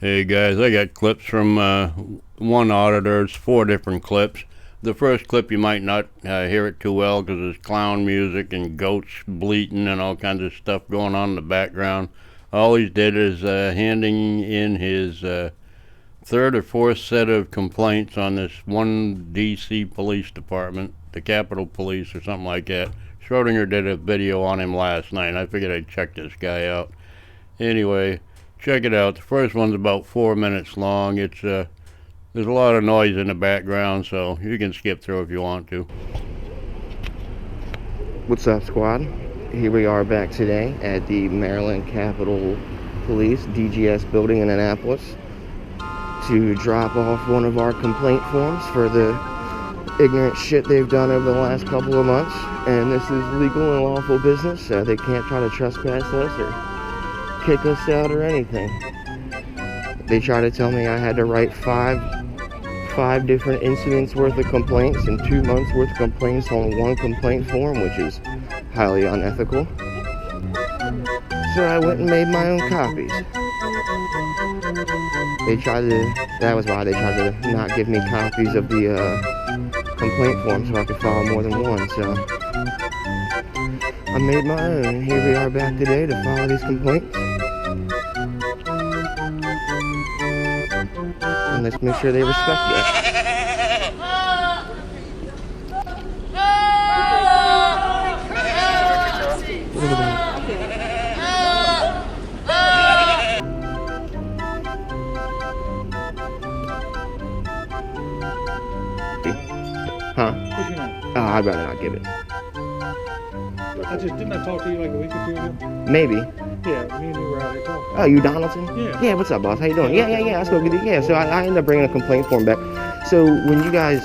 Hey guys, I got clips from one auditor. It's 4 different clips. The first clip you might not hear it too well because there's clown music and goats bleating and all kinds of stuff going on in the background. All he did is handing in his third or fourth set of complaints on this one DC police department, the Capitol Police or something like that. Schrodinger did a video on him last night. I figured I'd check this guy out. Anyway, check it out. The first one's about 4 minutes long. It's there's a lot of noise in the background, so you can skip through if you want to. What's up, squad? Here we are back today at the Maryland Capitol Police DGS building in Annapolis to drop off one of our complaint forms for the ignorant shit they've done over the last couple of months. And this is legal and lawful business. They can't try to trespass us or kick us out or anything. They try to tell me I had to write five different incidents worth of complaints and 2 months worth of complaints on one complaint form, which is highly unethical. So I went and made my own copies. That was why they tried to not give me copies of the complaint form so I could file more than one. So I made my own, and here we are back today to file these complaints. And let's make sure they respect that. Huh? What's your name? Oh, I'd rather not give it. Didn't I talk to you like a week or two ago? Maybe. Yeah, me and you were out here talking. Oh, you Donaldson? Yeah. Yeah, what's up, boss? How you doing? Yeah. I spoke with you. Yeah, so I ended up bringing a complaint form back. So when you guys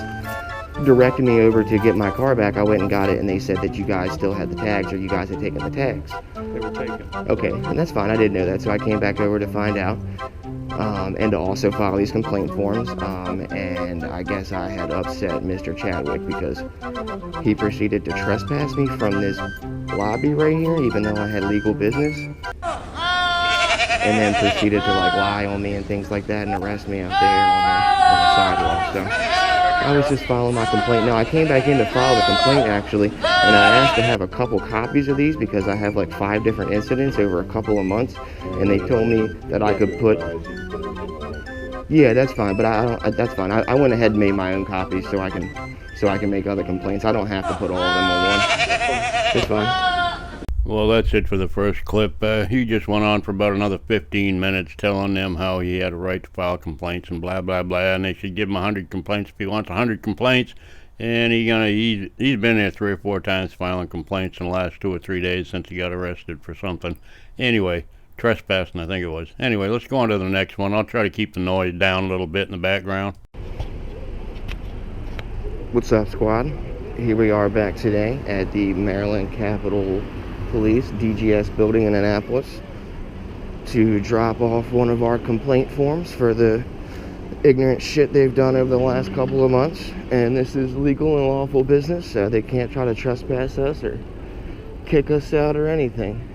directed me over to get my car back, I went and got it, and they said that you guys still had the tags, or you guys had taken the tags. They were taken. Okay, and that's fine. I didn't know that, so I came back over to find out. And to also file these complaint forms, and I guess I had upset Mr. Chadwick because he proceeded to trespass me from this lobby right here, even though I had legal business, and then proceeded to like lie on me and things like that and arrest me out there on the sidewalk. So I was just filing my complaint. Now I came back in to file the complaint actually, and I asked to have a couple copies of these because I have like 5 different incidents over a couple of months, and they told me that I could put. Yeah, that's fine, but that's fine. I went ahead and made my own copies so I can make other complaints. I don't have to put all of them on one. It's fine. Well, that's it for the first clip. He just went on for about another 15 minutes telling them how he had a right to file complaints and blah, blah, blah, and they should give him 100 complaints if he wants 100 complaints. And he's been there 3 or 4 times filing complaints in the last 2 or 3 days since he got arrested for something. Anyway, trespassing, I think it was. Anyway, let's go on to the next one. I'll try to keep the noise down a little bit in the background. What's up, squad? Here we are back today at the Maryland Capitol Police DGS building in Annapolis to drop off one of our complaint forms for the ignorant shit they've done over the last couple of months. And this is legal and lawful business. They can't try to trespass us or kick us out or anything.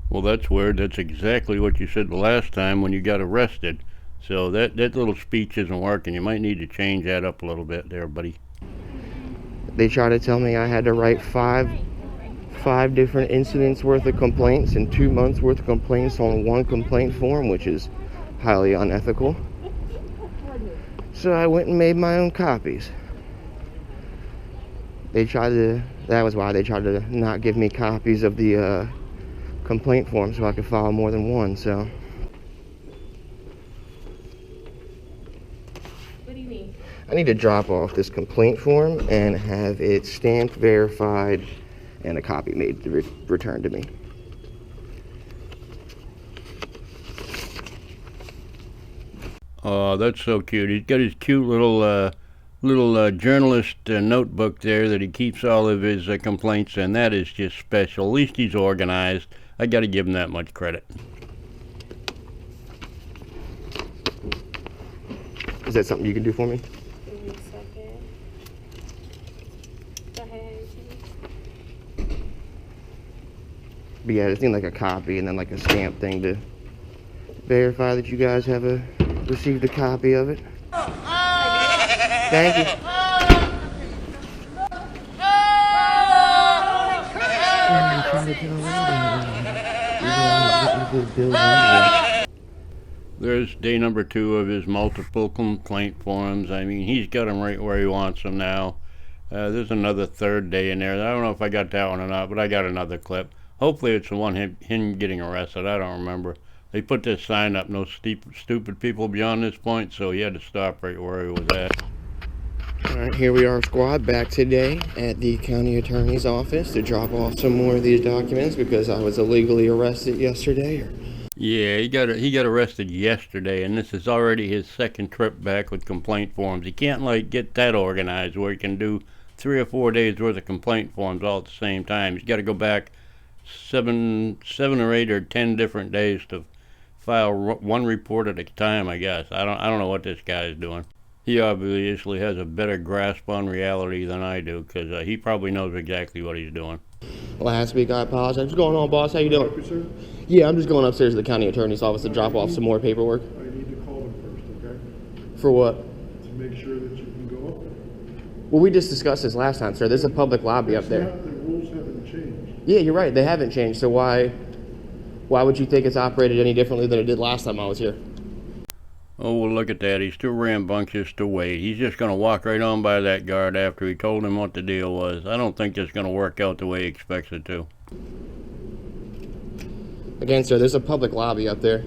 Well, that's weird. That's exactly what you said the last time when you got arrested. So that little speech isn't working. You might need to change that up a little bit there, buddy. They try to tell me I had to write five different incidents worth of complaints and 2 months worth of complaints on one complaint form, which is highly unethical. So I went and made my own copies. That was why they tried to not give me copies of the complaint form so I could file more than one. So what do you need? I need to drop off this complaint form and have it stamped, verified, and a copy made to return to me. Oh, that's so cute. He's got his cute little journalist notebook there that he keeps all of his complaints in. That is just special. At least he's organized. I got to give him that much credit. Is that something you can do for me? Give me a second. Go ahead. But yeah, I just need like a copy and then like a stamp thing to verify that you guys have a received a copy of it. Thank you. I'm trying to tell everybody. There's day number 2 of his multiple complaint forms. I mean, he's got them right where he wants them now. There's another third day in there. I don't know if I got that one or not, but I got another clip. Hopefully it's the one him getting arrested. I don't remember. They put this sign up, no stupid people beyond this point, so he had to stop right where he was at. Alright, here we are, squad, back today at the county attorney's office to drop off some more of these documents because I was illegally arrested yesterday. Yeah, he got arrested yesterday, and this is already his second trip back with complaint forms. He can't get that organized where he can do 3 or 4 days worth of complaint forms all at the same time. He's got to go back 7 or 8 or 10 different days to file one report at a time, I guess. I don't know what this guy is doing. He obviously has a better grasp on reality than I do, because he probably knows exactly what he's doing. Last week, I apologize. What's going on, boss? How you doing? Sir, Yeah, I'm just going upstairs to the county attorney's office to drop off some more paperwork. I need to call them first, okay? For what? To make sure that you can go up there. Well, we just discussed this last time, sir. There's a public lobby up there. The rules haven't changed. Yeah, you're right. They haven't changed. So why would you think it's operated any differently than it did last time I was here? Oh, well, look at that. He's too rambunctious to wait. He's just going to walk right on by that guard after he told him what the deal was. I don't think it's going to work out the way he expects it to. Again, sir, there's a public lobby up there.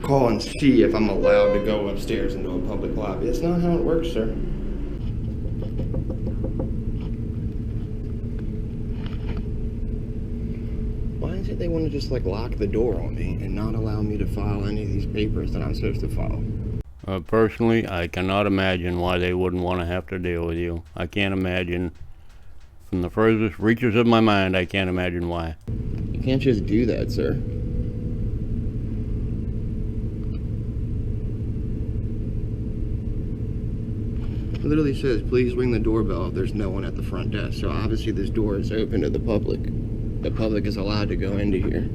Call and see if I'm allowed to go upstairs into a public lobby. That's not how it works, sir. Why is it they want to just lock the door on me and not allow me to file any of these papers that I'm supposed to file? Personally, I cannot imagine why they wouldn't want to have to deal with you. I can't imagine. From the furthest reaches of my mind, I can't imagine why. You can't just do that, sir. It literally says, please ring the doorbell if there's no one at the front desk. So obviously this door is open to the public. The public is allowed to go into here.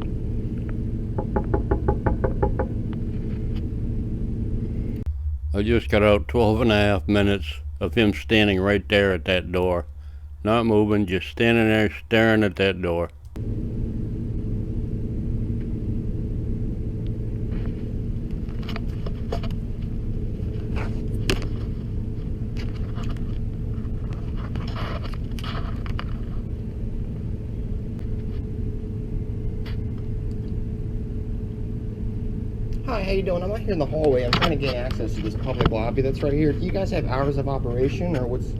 I just got out 12.5 minutes of him standing right there at that door. Not moving, just standing there staring at that door. Hi, how you doing? I'm out here in the hallway. I'm trying to gain access to this public lobby that's right here. Do you guys have hours of operation, or what's...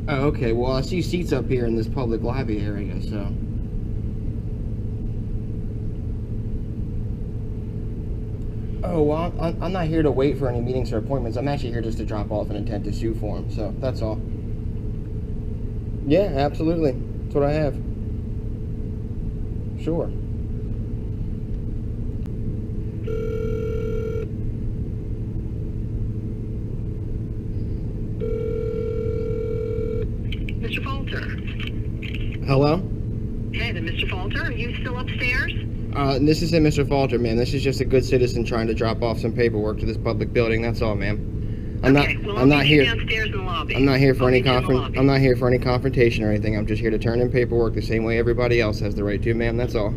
Oh, okay. Well, I see seats up here in this public lobby area, so... Oh, well, I'm not here to wait for any meetings or appointments. I'm actually here just to drop off an intent to sue form, so that's all. Yeah, absolutely. That's what I have. Sure. Mr. Falter. Hello? Hey, the Mr. Falter, are you still upstairs? This isn't Mr. Falter, ma'am. This is just a good citizen trying to drop off some paperwork to this public building. That's all, ma'am. I'm not here. Downstairs in the lobby. I'm not here for any I'm not here for any confrontation or anything. I'm just here to turn in paperwork the same way everybody else has the right to, ma'am. That's all.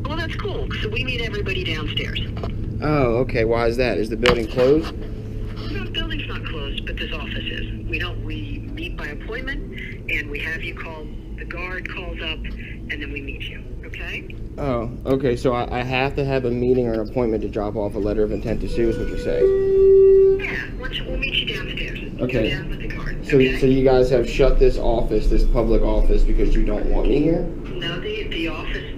Well, that's cool. So we meet everybody downstairs. Oh, okay. Why is that? Is the building closed? No, the building's not closed, but this office is. We meet by appointment, and we have you call. The guard calls up, and then we meet you. Okay? Oh, okay. So I have to have a meeting or an appointment to drop off a letter of intent to sue, is what you're saying? Yeah. We'll meet you downstairs. Okay. Go down with the guard. So you guys have shut this office, this public office, because you don't want me here? No, the office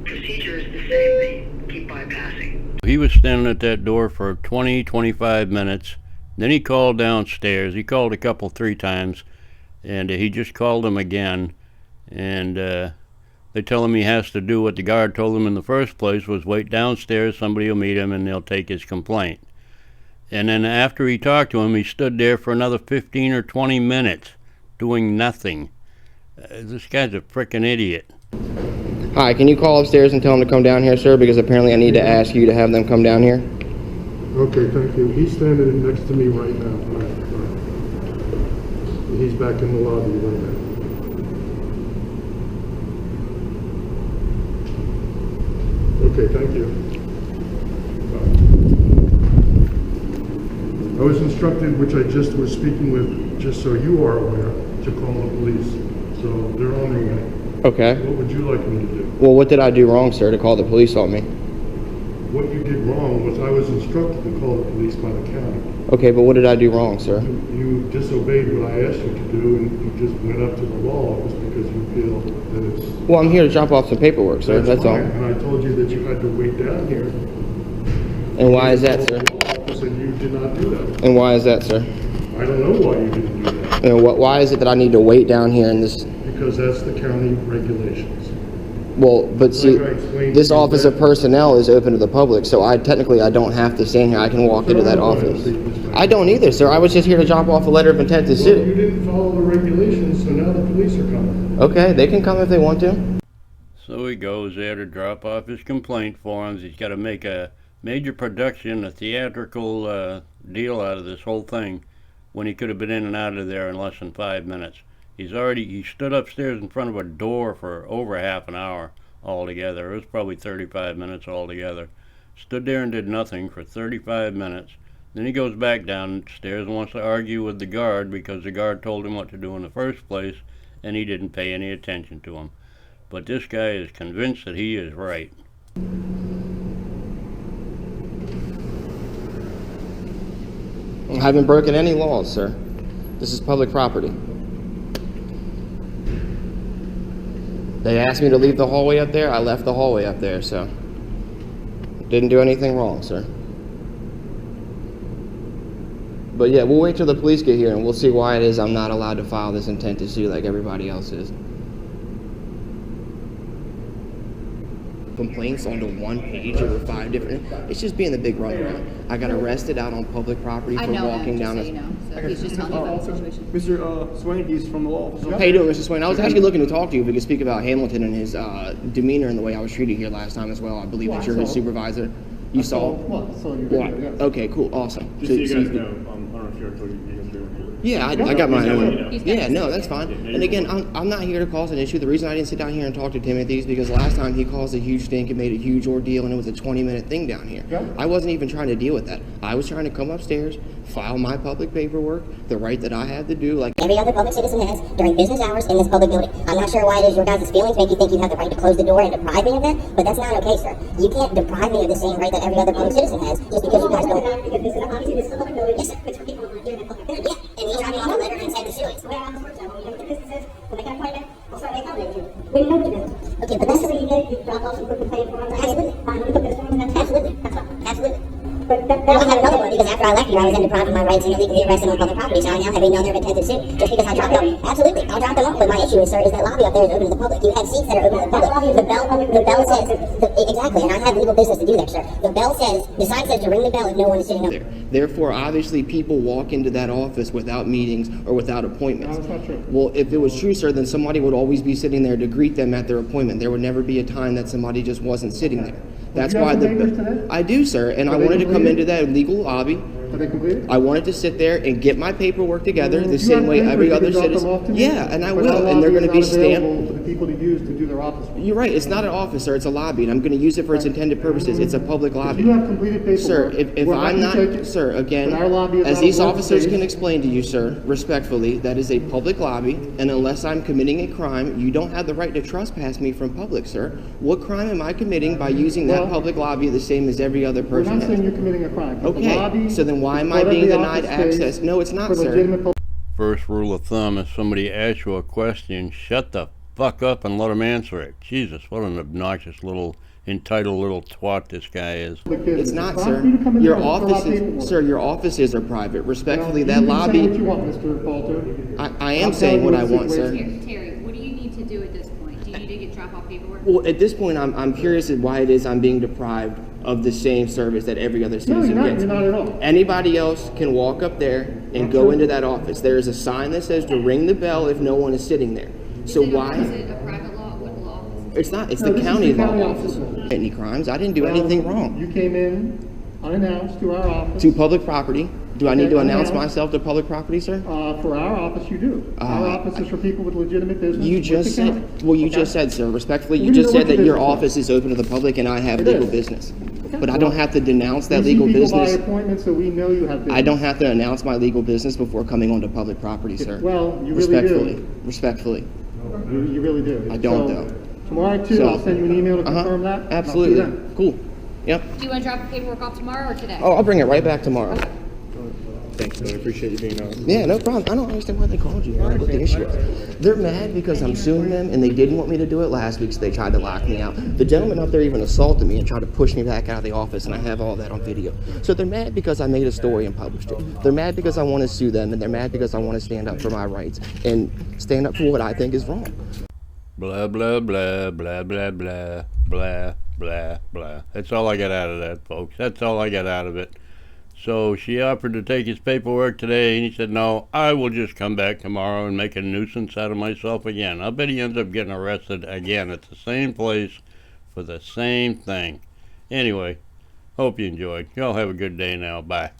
procedure is the same. They keep bypassing. He was standing at that door for 20-25 minutes. Then he called downstairs. He called a couple, 3 times, and he just called him again. And They tell him he has to do what the guard told him in the first place, was wait downstairs, somebody will meet him, and they'll take his complaint. And then after he talked to him, he stood there for another 15 or 20 minutes doing nothing. This guy's a frickin' idiot. Hi, can you call upstairs and tell him to come down here, sir? Because apparently I need to ask you to have them come down here. Okay, thank you. He's standing next to me right now. Right. He's back in the lobby right now. Okay, thank you. I was instructed, which I just was speaking with, just so you are aware, to call the police. So they're on their way. Okay. What would you like me to do? Well, what did I do wrong, sir, to call the police on me? What you did wrong was I was instructed to call the police by the county. Okay, but what did I do wrong, sir? You disobeyed what I asked you to do, and you just went up to the law office because you feel that it's... Well, I'm here to drop off some paperwork, sir. That's all. fine. And I told you that you had to wait down here. And why is that, sir? And you did not do that. And why is that, sir? I don't know why you didn't do that. And why is it that I need to wait down here in this? Because that's the county regulations. Well, but see, Like I explained this to you office that- of personnel is open to the public, so I technically don't have to stand here. I can walk into that office. I don't either, sir. I was just here to drop off a letter of intent to Well, you sue. didn't follow the regulations, so now the police are coming. Okay, they can come if they want to. So he goes there to drop off his complaint forms. He's got to make a major production, a theatrical deal out of this whole thing, when he could have been in and out of there in less than 5 minutes. He stood upstairs in front of a door for over half an hour altogether. It was probably 35 minutes altogether. Stood there and did nothing for 35 minutes. Then he goes back downstairs and wants to argue with the guard because the guard told him what to do in the first place, and he didn't pay any attention to him. But this guy is convinced that he is right. I haven't broken any laws, sir. This is public property. They asked me to leave the hallway up there. I left the hallway up there, so didn't do anything wrong, sir. But yeah, we'll wait till the police get here and we'll see why it is I'm not allowed to file this intent to sue like everybody else is. Complaints onto one page over 5 different. It's just being the big runaround. I got arrested out on public property I for know walking that, down. just so you know. So he's just telling you about the situation. Mr. Swain, he's from the law office. How you doing, Mr. Swain? I was actually looking to talk to you if we could speak about Hamilton and his demeanor and the way I was treated here last time as well. I believe that you're his supervisor. You saw? What? So you're What? here, yes. Okay, cool, awesome. Just so you guys know, I don't know if you're told you guys do. Yeah, I got my own. He's got Yeah, his- no, that's fine. And again, I'm not here to cause an issue. The reason I didn't sit down here and talk to Timothy is because last time he caused a huge stink and made a huge ordeal, and it was a 20-minute thing down here. Yeah. I wasn't even trying to deal with that. I was trying to come upstairs, file my public paperwork, the right that I had to do, like every other public citizen has during business hours in this public building. I'm not sure why it is your guys' feelings make you think you have the right to close the door and deprive me of that, but that's not okay, sir. You can't deprive me of the same right that every other public citizen has just because you guys don't. Yes, sir. Yeah, and he's writing off a letter and saying to sue it. Okay, but that's the way you get drop off and put the complaint form. Absolutely. Absolutely. Well, I have another one because after I left here, I was deprived of my rights and illegally arrested on public property. So I now have a no intent to sue just because I dropped them off. Absolutely, I'll drop them off. But my issue is, sir, is that lobby up there is open to the public. You have seats that are open to the public. The bell says exactly, and I have legal business to do there, sir. The bell says the sign says to ring the bell if no one is sitting up there. Therefore, obviously, people walk into that office without meetings or without appointments. No, that's not true. Well, if it was true, sir, then somebody would always be sitting there to greet them at their appointment. There would never be a time that somebody just wasn't sitting there. That's you have why some papers today? I do, sir, and I Are they wanted to come completed? into that legal lobby. Are they completed? I wanted to sit there and get my paperwork together Well, the if you same have way papers, every you can other drop them citizen. off to me, Yeah, and I but will, that and they're lobby going to is be not stamped. available for the people to use to do their office work. You're right. It's not an office, sir. It's a lobby, and I'm going to use it for its intended purposes. It's a public lobby. You have completed paperwork. Sir, if We're I'm happy to take not, it, sir, again, but our lobby is as not these a officers workspace. can explain to you, sir, respectfully, that is a public lobby, and unless I'm committing a crime, you don't have the right to trespass me from public, sir. What crime am I committing by using that Well, public lobby the same as every other We're person not saying has? you're committing a crime. but the Okay, lobby so then why is am I part of being the denied office space access? No, it's not, for sir. legitimate public- First rule of thumb, if somebody asks you a question, shut the fuck up and let them answer it. Jesus, what an obnoxious entitled little twat this guy is. It's not, fine sir. for you to come in Your there and fill out offices, paperwork. sir, your offices are private. Respectfully, You that can say lobby, what you want, Mr. Falter. I am I'm saying telling what you I the want, sir. situation. Terry, what do you need to do at this point? Do you need to get drop off the paperwork? Well, at this point, I'm curious at why it is I'm being deprived of the same service that every other No, citizen you're not. gets. You're not at all. Anybody else can walk up there and go into that office. There is a sign that says to ring the bell if no one is sitting there. So Is why? it a private law? What law is it? It's not. It's No, the this is county the county law. office. Any crimes? I didn't do anything wrong. You came in unannounced to our office. To public property. Do I need to Okay, announce unannounced. myself to public property, sir? For our office, you do. Our office is for people with legitimate business. You with just the county. said, well, you Okay? just said, sir, respectfully, you We just need to said look that at your this. office is open to the public and I have It legal is. business. Okay. But I don't have to denounce that We see legal people by business. appointment, so we know you have business. I don't have to announce my legal business before coming onto public property, sir. Well, you really Respectfully. do. Respectfully. You really do. I don't, So, though. Tomorrow, too, So- I'll send you an email to Uh-huh. confirm that. and I'll see you Absolutely. then. Cool. Yep. Do you want to drop the paperwork off tomorrow or today? Oh, I'll bring it right back tomorrow. Thanks, man. I appreciate you being on. Yeah, no problem. I don't understand why they called you. Man. What the issue is? They're mad because I'm suing them, and they didn't want me to do it last week, so they tried to lock me out. The gentleman up there even assaulted me and tried to push me back out of the office, and I have all that on video. So they're mad because I made a story and published it. They're mad because I want to sue them, and they're mad because I want to stand up for my rights and stand up for what I think is wrong. Blah, blah, blah, blah, blah, blah, blah, blah, blah. That's all I got out of that, folks. That's all I got out of it. So she offered to take his paperwork today, and he said, no, I will just come back tomorrow and make a nuisance out of myself again. I bet he ends up getting arrested again at the same place for the same thing. Anyway, hope you enjoyed. Y'all have a good day now. Bye.